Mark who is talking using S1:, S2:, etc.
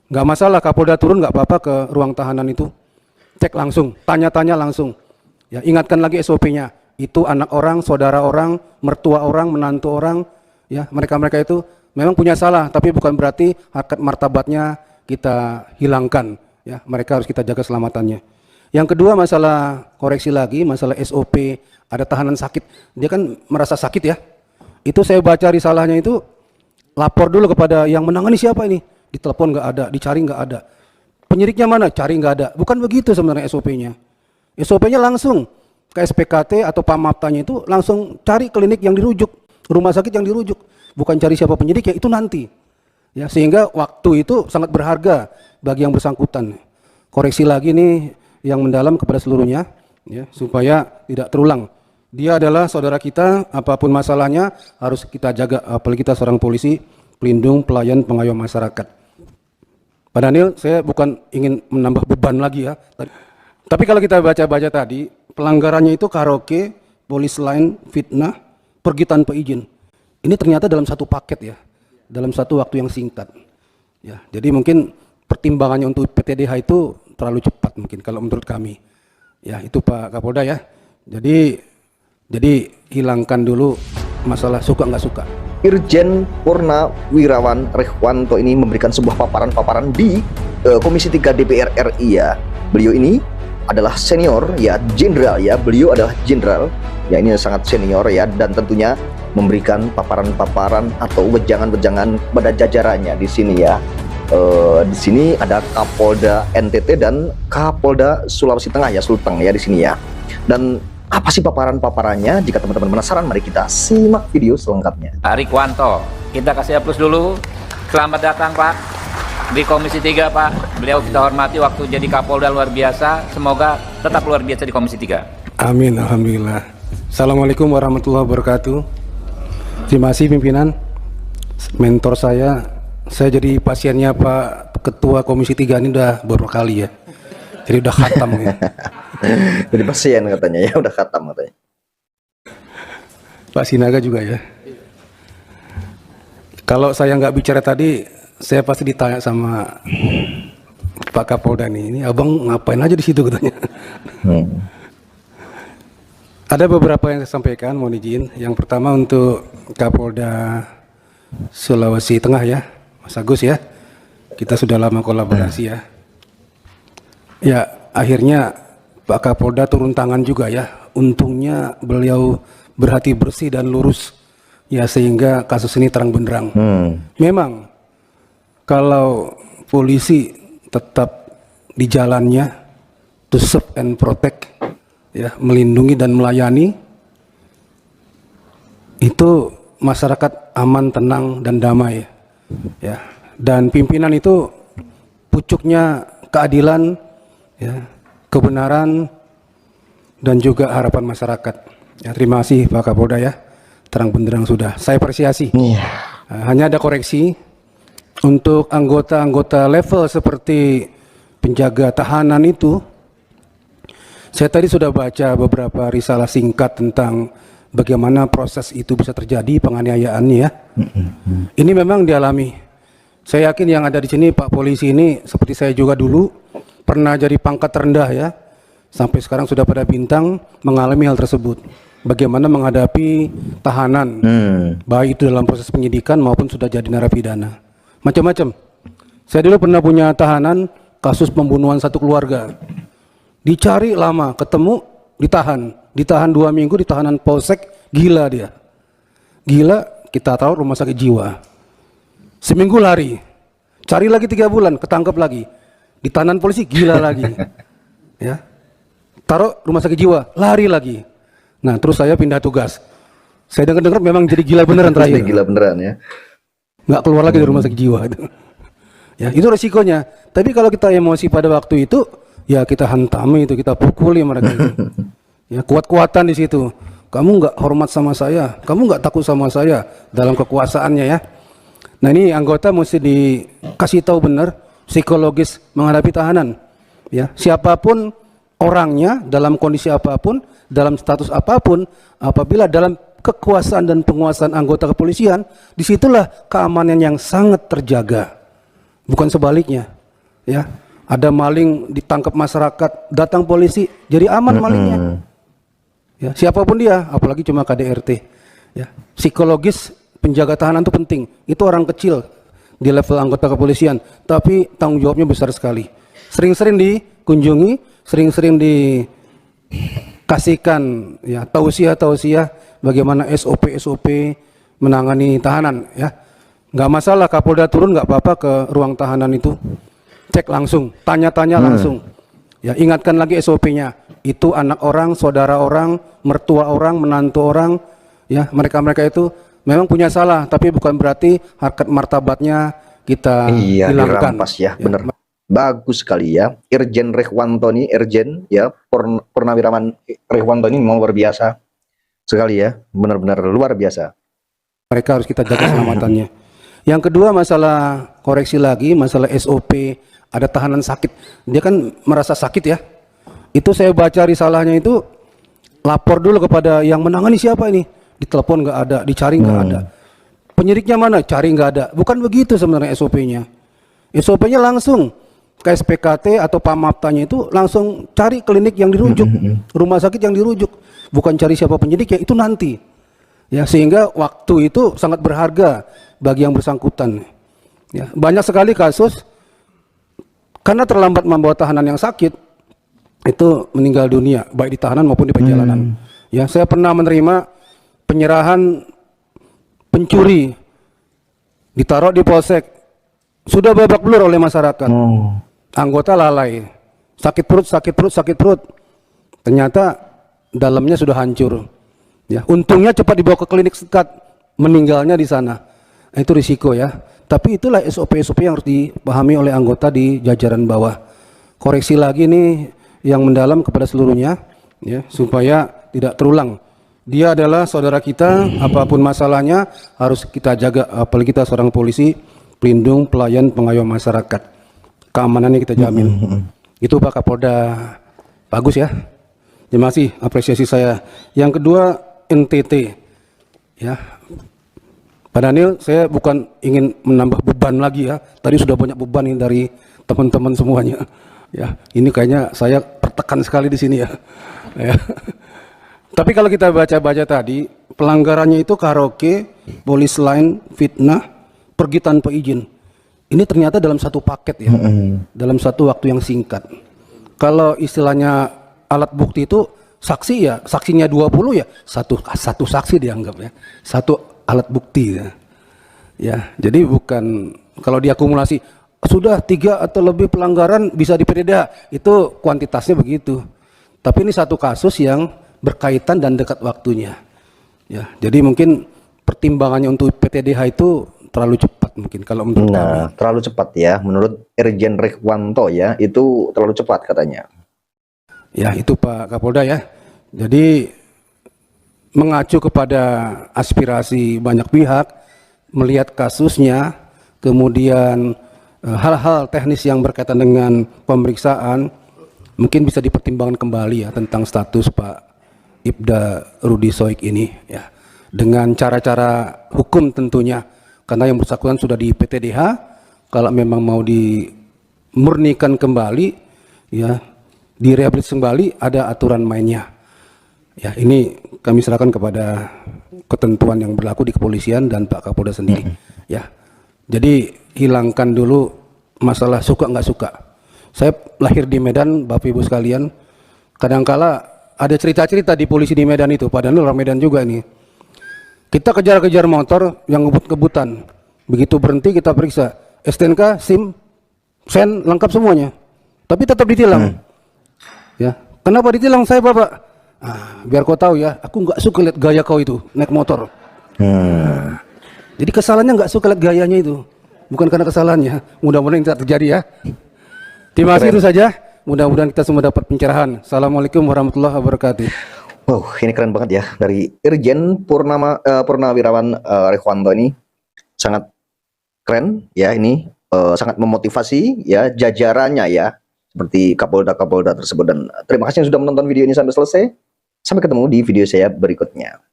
S1: Nggak masalah Kapolda turun, nggak apa-apa ke ruang tahanan itu, cek langsung, tanya-tanya langsung. Ya, ingatkan lagi SOP-nya. Itu anak orang, saudara orang, mertua orang, menantu orang, ya mereka-mereka itu memang punya salah, tapi bukan berarti harkat martabatnya kita hilangkan. Ya, mereka harus kita jaga keselamatannya. Yang kedua masalah koreksi lagi, masalah SOP, ada tahanan sakit, dia kan merasa sakit ya. Itu saya baca risalahnya itu, lapor dulu kepada yang menangani siapa ini. Ditelepon nggak ada, dicari nggak ada. Penyidiknya mana? Cari nggak ada. Bukan begitu sebenarnya SOP-nya. SOP-nya langsung ke SPKT atau Pamaptanya itu langsung cari klinik yang dirujuk, rumah sakit yang dirujuk. Bukan cari siapa penyidiknya, itu nanti. Ya, sehingga waktu itu sangat berharga bagi yang bersangkutan. Koreksi lagi nih yang mendalam kepada seluruhnya, ya, supaya tidak terulang. Dia adalah saudara kita, apapun masalahnya harus kita jaga, apalagi kita seorang polisi, pelindung, pelayan, pengayom masyarakat. Pak Daniel, saya bukan ingin menambah beban lagi ya. Tapi kalau kita baca-baca tadi, pelanggarannya itu karaoke, polis lain, fitnah, pergi tanpa izin. Ini ternyata dalam satu paket ya, dalam satu waktu yang singkat. Ya, jadi mungkin pertimbangannya untuk PTDH itu terlalu cepat mungkin kalau menurut kami. Ya, itu Pak Kapolda ya. Jadi hilangkan dulu masalah suka nggak suka.
S2: Irjen Purnawirawan Rehwanto ini memberikan sebuah paparan di Komisi 3 DPR RI ya. Beliau ini adalah senior ya, jenderal ya. Beliau adalah jenderal ya, ini sangat senior ya, dan tentunya memberikan paparan-paparan atau wejangan-wejangan pada jajarannya di sini ya. Di sini ada Kapolda NTT dan Kapolda Sulawesi Tengah ya, Sulteng ya di sini ya. Dan apa sih paparan-paparannya? Jika teman-teman penasaran, mari kita simak video selengkapnya.
S3: Pak Rehwanto, kita kasih aplaus dulu. Selamat datang Pak di Komisi 3 Pak. Beliau kita hormati waktu jadi Kapolda luar biasa. Semoga tetap luar biasa di Komisi 3.
S1: Amin, alhamdulillah. Assalamualaikum warahmatullahi wabarakatuh. Terima kasih pimpinan. Mentor saya jadi pasiennya Pak Ketua Komisi 3 ini udah beberapa kali ya. Jadi udah khatam ya.
S2: Jadi pasien katanya ya, udah khatam katanya.
S1: Pak Sinaga juga ya. Kalau saya nggak bicara tadi, saya pasti ditanya sama Pak Kapolda nih, ini abang ngapain aja di situ katanya. Ada beberapa yang saya sampaikan, mohon izin. Yang pertama untuk Kapolda Sulawesi Tengah ya, Mas Agus ya. Kita sudah lama kolaborasi ya. Ya, akhirnya Pak Kapolda turun tangan juga ya. Untungnya beliau berhati bersih dan lurus ya, sehingga kasus ini terang benderang. Memang kalau polisi tetap di jalannya, to serve and protect ya, melindungi dan melayani, itu masyarakat aman, tenang dan damai ya. Dan pimpinan itu pucuknya keadilan ya, kebenaran dan juga harapan masyarakat. Ya, terima kasih Pak Kapolda ya, terang benderang sudah. Saya apresiasi. Hanya ada koreksi untuk anggota-anggota level seperti penjaga tahanan itu. Saya tadi sudah baca beberapa risalah singkat tentang bagaimana proses itu bisa terjadi, penganiayaannya ya. Ini memang dialami. Saya yakin yang ada di sini Pak Polisi ini seperti saya juga dulu pernah jadi pangkat rendah ya, sampai sekarang sudah pada bintang, mengalami hal tersebut. Bagaimana menghadapi tahanan, baik itu dalam proses penyidikan maupun sudah jadi narapidana. Macam-macam. Saya dulu pernah punya tahanan kasus pembunuhan satu keluarga. Dicari lama, ketemu, ditahan 2 minggu di tahanan polsek, gila dia. Gila, kita tahu rumah sakit jiwa. Seminggu lari, cari lagi 3 bulan, ketangkep lagi. Di tahanan polisi gila lagi, ya. Taruh rumah sakit jiwa, lari lagi. Nah, terus saya pindah tugas. Saya dengar memang jadi gila beneran terakhir.
S2: Gila beneran ya.
S1: Nggak keluar lagi dari rumah sakit jiwa. Ya, itu resikonya. Tapi kalau kita emosi pada waktu itu, ya kita hantami itu, kita pukuli mereka itu. Ya, kuat-kuatan di situ. Kamu nggak hormat sama saya, kamu nggak takut sama saya dalam kekuasaannya ya. Nah, ini anggota mesti dikasih tahu benar psikologis menghadapi tahanan. Ya, siapapun orangnya, dalam kondisi apapun, dalam status apapun, apabila dalam kekuasaan dan penguasaan anggota kepolisian, disitulah keamanan yang sangat terjaga. Bukan sebaliknya. ya. Ada maling ditangkap masyarakat, datang polisi, jadi aman malingnya. Ya, siapapun dia, apalagi cuma KDRT. Ya, psikologis penjaga tahanan itu penting. Itu orang kecil di level anggota kepolisian, tapi tanggung jawabnya besar sekali. Sering-sering dikunjungi, sering-sering dikasihkan ya tausiah-tausiah bagaimana SOP menangani tahanan ya. Nggak masalah Kapolda turun nggak apa-apa ke ruang tahanan itu, cek langsung, tanya-tanya langsung. Ya, ingatkan lagi SOP-nya. Itu anak orang, saudara orang, mertua orang, menantu orang, ya mereka-mereka itu memang punya salah, tapi bukan berarti harkat martabatnya kita hilangkan.
S2: Dirampas ya, bener. Bagus sekali ya, Irjen Rehwanto ini, Irjen ya, Purnawirawan Rehwanto ini memang luar biasa sekali ya, benar-benar luar biasa.
S1: Mereka harus kita jaga keselamatannya. Yang kedua masalah koreksi lagi, masalah SOP, ada tahanan sakit, dia kan merasa sakit ya. Itu saya baca risalahnya itu, lapor dulu kepada yang menangani siapa ini, ditelepon nggak ada, dicari nggak ada. Penyidiknya mana? Cari nggak ada. Bukan begitu sebenarnya SOP-nya. SOP-nya langsung ke SPKT atau Pamaptanya itu langsung cari klinik yang dirujuk, rumah sakit yang dirujuk, bukan cari siapa penyidik ya, itu nanti. Ya, sehingga waktu itu sangat berharga bagi yang bersangkutan. Ya, banyak sekali kasus karena terlambat membawa tahanan yang sakit itu meninggal dunia baik di tahanan maupun di perjalanan. Ya, saya pernah menerima penyerahan pencuri ditaruh di polsek, sudah babak belur oleh masyarakat. Anggota lalai, sakit perut. Ternyata dalamnya sudah hancur. Ya, untungnya cepat dibawa ke klinik sekat, meninggalnya di sana. Nah, itu risiko ya. Tapi itulah SOP yang harus dipahami oleh anggota di jajaran bawah. Koreksi lagi nih yang mendalam kepada seluruhnya, ya, supaya tidak terulang. Dia adalah saudara kita, apapun masalahnya harus kita jaga. Apalagi kita seorang polisi, pelindung, pelayan, pengayom masyarakat. Keamanannya kita jamin. Itu Pak Kapolda, bagus ya. Terima kasih, apresiasi saya. Yang kedua NTT, ya. Pak Daniel, saya bukan ingin menambah beban lagi ya. Tadi sudah banyak beban ini dari teman-teman semuanya. Ya, ini kayaknya saya tertekan sekali di sini ya. Ya. Tapi kalau kita baca-baca tadi, pelanggarannya itu karaoke, polis lain, fitnah, pergi tanpa izin. Ini ternyata dalam satu paket ya, dalam satu waktu yang singkat. Kalau istilahnya alat bukti itu saksi ya, saksinya 20 ya, satu saksi dianggap ya, satu alat bukti ya. Ya, jadi bukan kalau diakumulasi sudah 3 atau lebih pelanggaran bisa di PDDH, itu kuantitasnya begitu. Tapi ini satu kasus yang berkaitan dan dekat waktunya. Ya, jadi mungkin pertimbangannya untuk PTDH itu terlalu cepat mungkin kalau menurut kami.
S2: Terlalu cepat ya, menurut Irjen Rehwanto ya, itu terlalu cepat katanya.
S1: Ya, itu Pak Kapolda ya. Jadi mengacu kepada aspirasi banyak pihak, melihat kasusnya, kemudian hal-hal teknis yang berkaitan dengan pemeriksaan, mungkin bisa dipertimbangkan kembali ya tentang status Pak Ibda Rudi Soik ini ya. Dengan cara-cara hukum tentunya, karena yang bersangkutan sudah di PTDH, kalau memang mau dimurnikan kembali, ya direhabilitasi kembali, ada aturan mainnya. Ya, ini kami serahkan kepada ketentuan yang berlaku di kepolisian dan Pak Kapolda sendiri. Ya, jadi hilangkan dulu masalah suka nggak suka. Saya lahir di Medan, Bapak Ibu sekalian. Kadangkala ada cerita-cerita di polisi di Medan itu, padahal orang Medan juga nih. Kita kejar-kejar motor yang ngebut-ngebutan. Begitu berhenti kita periksa STNK, SIM, sen lengkap semuanya. Tapi tetap ditilang. Ya, kenapa ditilang saya Bapak? Biar kau tahu ya, aku nggak suka lihat gaya kau itu naik motor. Jadi kesalahannya nggak suka lihat gayanya itu, bukan karena kesalahannya. Mudah-mudahan tidak terjadi ya. Terima kasih, itu saja. Mudah-mudahan kita semua dapat pencerahan. Assalamualaikum warahmatullahi wabarakatuh.
S2: Wow, ini keren banget ya dari Irjen Purnawirawan Rehwanto ini, sangat keren ya, ini sangat memotivasi ya jajarannya ya, seperti Kapolda-Kapolda tersebut. Dan terima kasih yang sudah menonton video ini sampai selesai. Sampai ketemu di video saya berikutnya.